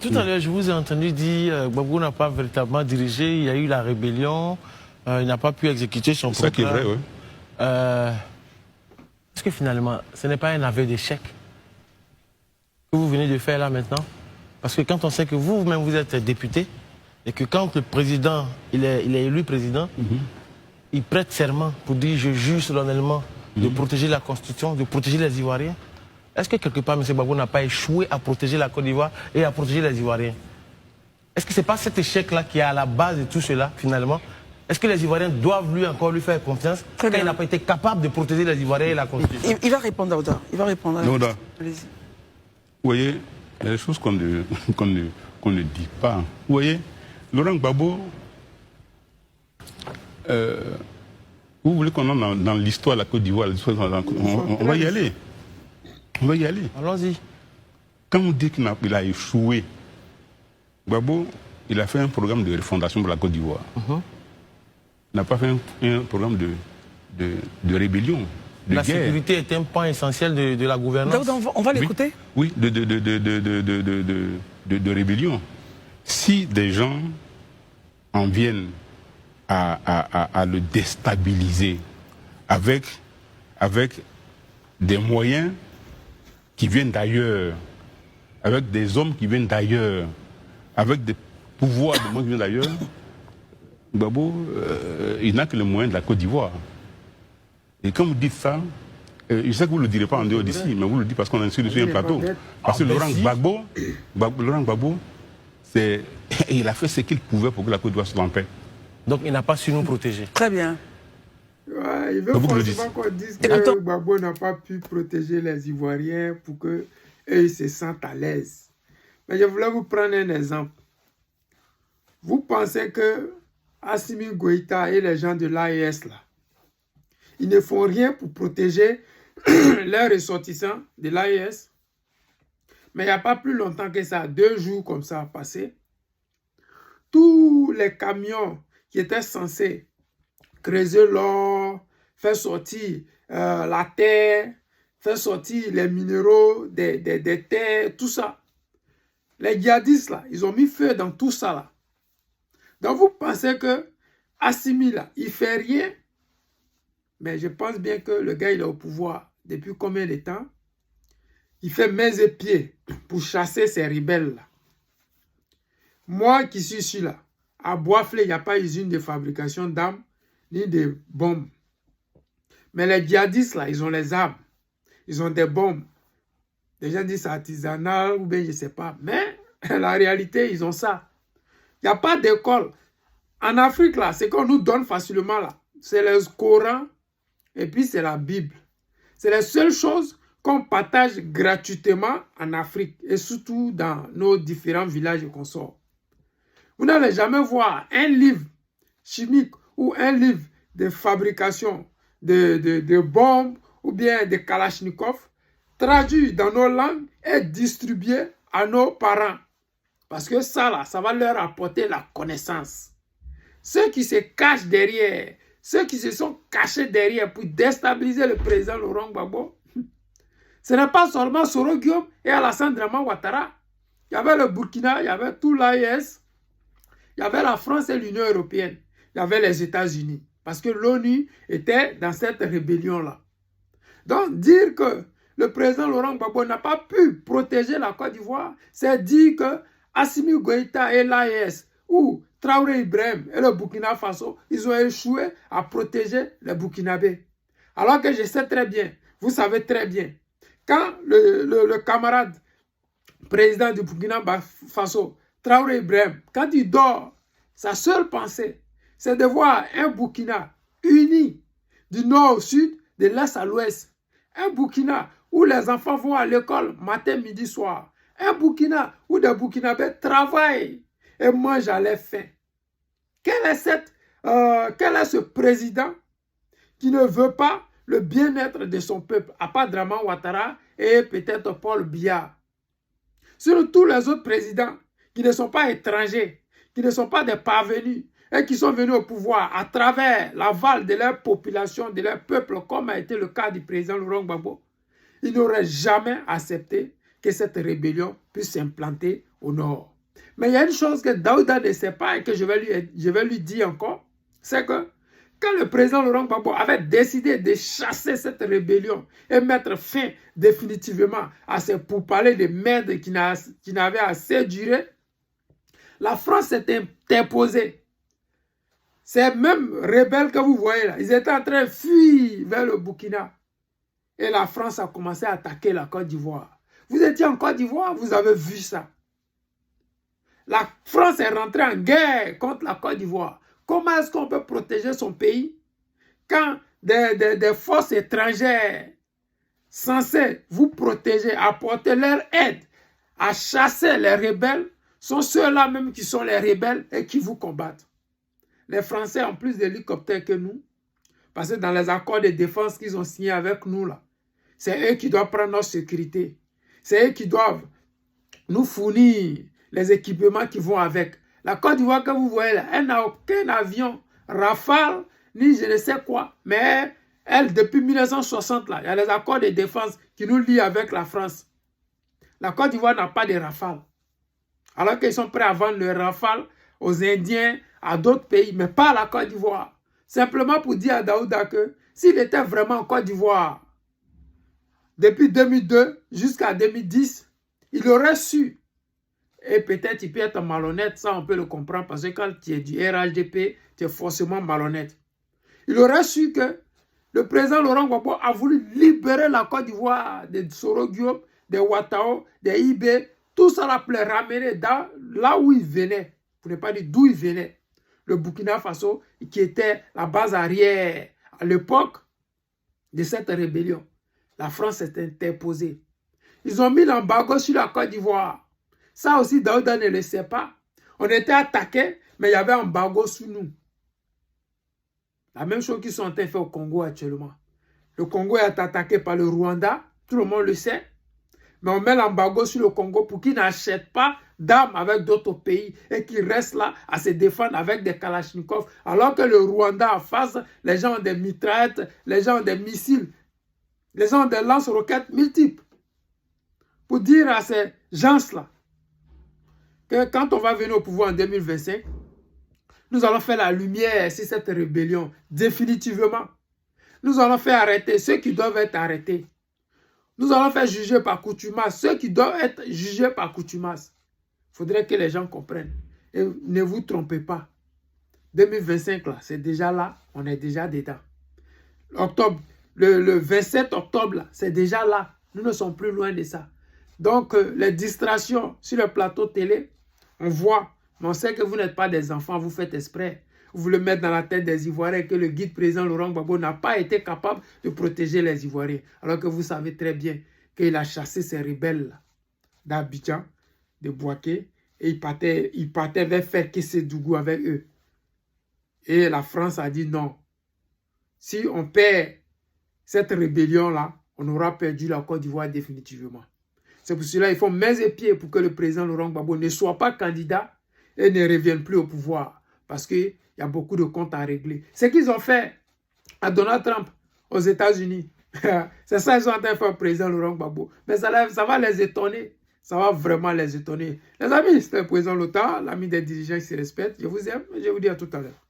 Tout à l'heure, je vous ai entendu dire que Gbagbo n'a pas véritablement dirigé, il y a eu la rébellion, il n'a pas pu exécuter son programme. C'est ça qui est vrai, oui. Est-ce que finalement, ce n'est pas un aveu d'échec que vous venez de faire là maintenant? Parce que quand on sait que vous-même vous êtes député, et que quand le président, il est élu président, il prête serment pour dire je jure solennellement de protéger la Constitution, de protéger les Ivoiriens. Est-ce que quelque part, M. Gbagbo n'a pas échoué à protéger la Côte d'Ivoire et à protéger les Ivoiriens? Est-ce que ce n'est pas cet échec-là qui est à la base de tout cela, finalement? Est-ce que les Ivoiriens doivent lui faire confiance quand il n'a pas été capable de protéger les Ivoiriens et la Constitution? Il va répondre, Daouda. Il va répondre. Daouda, vous voyez, il y a des choses qu'on ne dit pas. Vous voyez, Laurent Gbagbo, vous voulez qu'on entre dans l'histoire de la Côte d'Ivoire, on va y aller. On va y aller. Allons-y. Quand on dit qu'il a échoué, Gbagbo, il a fait un programme de refondation pour la Côte d'Ivoire. Il n'a pas fait un programme de rébellion, de la guerre. Sécurité est un point essentiel de la gouvernance. On va l'écouter. Oui, de rébellion. Si des gens en viennent à le déstabiliser avec des moyens qui viennent d'ailleurs, avec des hommes qui viennent d'ailleurs, avec des pouvoirs de monde qui viennent d'ailleurs, Gbagbo, il n'a que les moyens de la Côte d'Ivoire. Et quand vous dites ça, je sais que vous ne le direz pas en dehors d'ici, mais vous le dites parce qu'on est sur un plateau. Parce que Laurent Gbagbo, il a fait ce qu'il pouvait pour que la Côte d'Ivoire soit en paix. Donc il n'a pas su nous protéger. Très bien. Ouais, il veut forcément qu'on dise que Gbagbo n'a pas pu protéger les Ivoiriens pour qu'eux se sentent à l'aise. Mais je voulais vous prendre un exemple. Vous pensez que Assimi Goïta et les gens de l'AES, là, ils ne font rien pour protéger leurs ressortissants de l'AES? Mais il n'y a pas plus longtemps que ça, 2 jours comme ça passé, tous les camions qui étaient censés creuser l'or, faire sortir la terre, faire sortir les minéraux des terres, tout ça. Les djihadistes, là, ils ont mis feu dans tout ça, là. Donc, vous pensez que Assimi, là, il fait rien? Mais je pense bien que le gars, il est au pouvoir depuis combien de temps? Il fait mains et pieds pour chasser ces rebelles-là. Moi qui suis ici, là, à Boisflé, il n'y a pas usine de fabrication d'armes ni de bombes. Mais les djihadistes, là, ils ont les armes. Ils ont des bombes. Les gens disent artisanal ou bien je ne sais pas. Mais la réalité, ils ont ça. Il n'y a pas d'école. En Afrique, là, ce qu'on nous donne facilement, là, c'est le Coran et puis c'est la Bible. C'est les seules choses qu'on partage gratuitement en Afrique et surtout dans nos différents villages qu'on sort. Vous n'allez jamais voir un livre chimique ou un livre de fabrication de bombes ou bien de kalachnikov traduit dans nos langues et distribué à nos parents. Parce que ça, là, ça va leur apporter la connaissance. Ceux qui se cachent derrière, ceux qui se sont cachés derrière pour déstabiliser le président Laurent Gbagbo, ce n'est pas seulement Soro Guillaume et Alassane Draman Ouattara. Il y avait le Burkina, il y avait tout l'AES, il y avait la France et l'Union européenne, il y avait les États-Unis. Parce que l'ONU était dans cette rébellion-là. Donc, dire que le président Laurent Gbagbo n'a pas pu protéger la Côte d'Ivoire, c'est dire que Assimi Goïta et l'AES ou Traoré Ibrahim et le Burkina Faso, ils ont échoué à protéger les Burkinabés. Alors que je sais très bien, vous savez très bien, quand le camarade président du Burkina Faso, Traoré Ibrahim, quand il dort, sa seule pensée, c'est de voir un Burkina uni du nord au sud, de l'est à l'ouest. Un Burkina où les enfants vont à l'école matin, midi, soir. Un Burkina où des Burkinabés travaillent et mangent à leur faim. Quel est ce président qui ne veut pas le bien-être de son peuple, à part Draman Ouattara et peut-être Paul Biya? Sur tous les autres présidents qui ne sont pas étrangers, qui ne sont pas des parvenus et qui sont venus au pouvoir à travers l'aval de leur population, de leur peuple, comme a été le cas du président Laurent Gbagbo, ils n'auraient jamais accepté que cette rébellion puisse s'implanter au nord. Mais il y a une chose que Daouda ne sait pas et que je vais lui dire encore, c'est que quand le président Laurent Gbagbo avait décidé de chasser cette rébellion et mettre fin définitivement à ces pourparlers de merde qui n'avaient assez duré, la France s'est imposée. Ces mêmes rebelles que vous voyez là, ils étaient en train de fuir vers le Burkina. Et la France a commencé à attaquer la Côte d'Ivoire. Vous étiez en Côte d'Ivoire, vous avez vu ça. La France est rentrée en guerre contre la Côte d'Ivoire. Comment est-ce qu'on peut protéger son pays quand des forces étrangères censées vous protéger, apporter leur aide à chasser les rebelles, sont ceux-là même qui sont les rebelles et qui vous combattent? Les Français ont plus d'hélicoptères que nous, parce que dans les accords de défense qu'ils ont signés avec nous, là, c'est eux qui doivent prendre notre sécurité. C'est eux qui doivent nous fournir les équipements qui vont avec. La Côte d'Ivoire que vous voyez là, elle n'a aucun avion Rafale, ni je ne sais quoi. Mais elle, depuis 1960, là, il y a les accords de défense qui nous lient avec la France. La Côte d'Ivoire n'a pas de Rafale. Alors qu'ils sont prêts à vendre le Rafale aux Indiens, à d'autres pays, mais pas à la Côte d'Ivoire. Simplement pour dire à Daouda que s'il était vraiment en Côte d'Ivoire, depuis 2002 jusqu'à 2010, il aurait su. Et peut-être il peut être malhonnête, ça on peut le comprendre, parce que quand tu es du RHDP, tu es forcément malhonnête. Il aurait su que le président Laurent Gbagbo a voulu libérer la Côte d'Ivoire des Soro Guillaume, des Ouattao, des Ibé, tout ça là pour les ramener là où ils venaient, pour ne pas dire d'où ils venaient. Le Burkina Faso, qui était la base arrière à l'époque de cette rébellion. La France s'est interposée. Ils ont mis l'embargo sur la Côte d'Ivoire. Ça aussi, Daouda ne le sait pas. On était attaqués, mais il y avait un embargo sur nous. La même chose qu'ils sont en train de faire au Congo actuellement. Le Congo est attaqué par le Rwanda, tout le monde le sait. Mais on met l'embargo sur le Congo pour qu'ils n'achètent pas d'armes avec d'autres pays et qu'ils restent là à se défendre avec des kalachnikovs. Alors que le Rwanda en face, les gens ont des mitraillettes, les gens ont des missiles, les gens ont des lance-roquettes multiples. Pour dire à ces gens-là que quand on va venir au pouvoir en 2025, nous allons faire la lumière sur cette rébellion, définitivement. Nous allons faire arrêter ceux qui doivent être arrêtés. Nous allons faire juger par coutumace ceux qui doivent être jugés par coutumace. Il faudrait que les gens comprennent. Et ne vous trompez pas. 2025, là, c'est déjà là, on est déjà dedans. Octobre, le 27 octobre, c'est déjà là. Nous ne sommes plus loin de ça. Donc, les distractions sur le plateau télé, on voit, mais on sait que vous n'êtes pas des enfants, vous faites exprès. Vous voulez mettre dans la tête des Ivoiriens que le guide président Laurent Gbagbo n'a pas été capable de protéger les Ivoiriens. Alors que vous savez très bien qu'il a chassé ces rebelles d'Abidjan, de Bouaké, et il partait vers faire Kessédougou avec eux. Et la France a dit non. Si on perd cette rébellion-là, on aura perdu la Côte d'Ivoire définitivement. C'est pour cela qu'il faut mains et pieds pour que le président Laurent Gbagbo ne soit pas candidat et ne revienne plus au pouvoir. Parce qu'il y a beaucoup de comptes à régler. Ce qu'ils ont fait à Donald Trump aux États-Unis, c'est ça qu'ils sont en train de faire au président Laurent Gbagbo. Mais ça va les étonner. Ça va vraiment les étonner. Les amis, c'était le président Lota, l'ami des dirigeants qui se respectent. Je vous aime et je vous dis à tout à l'heure.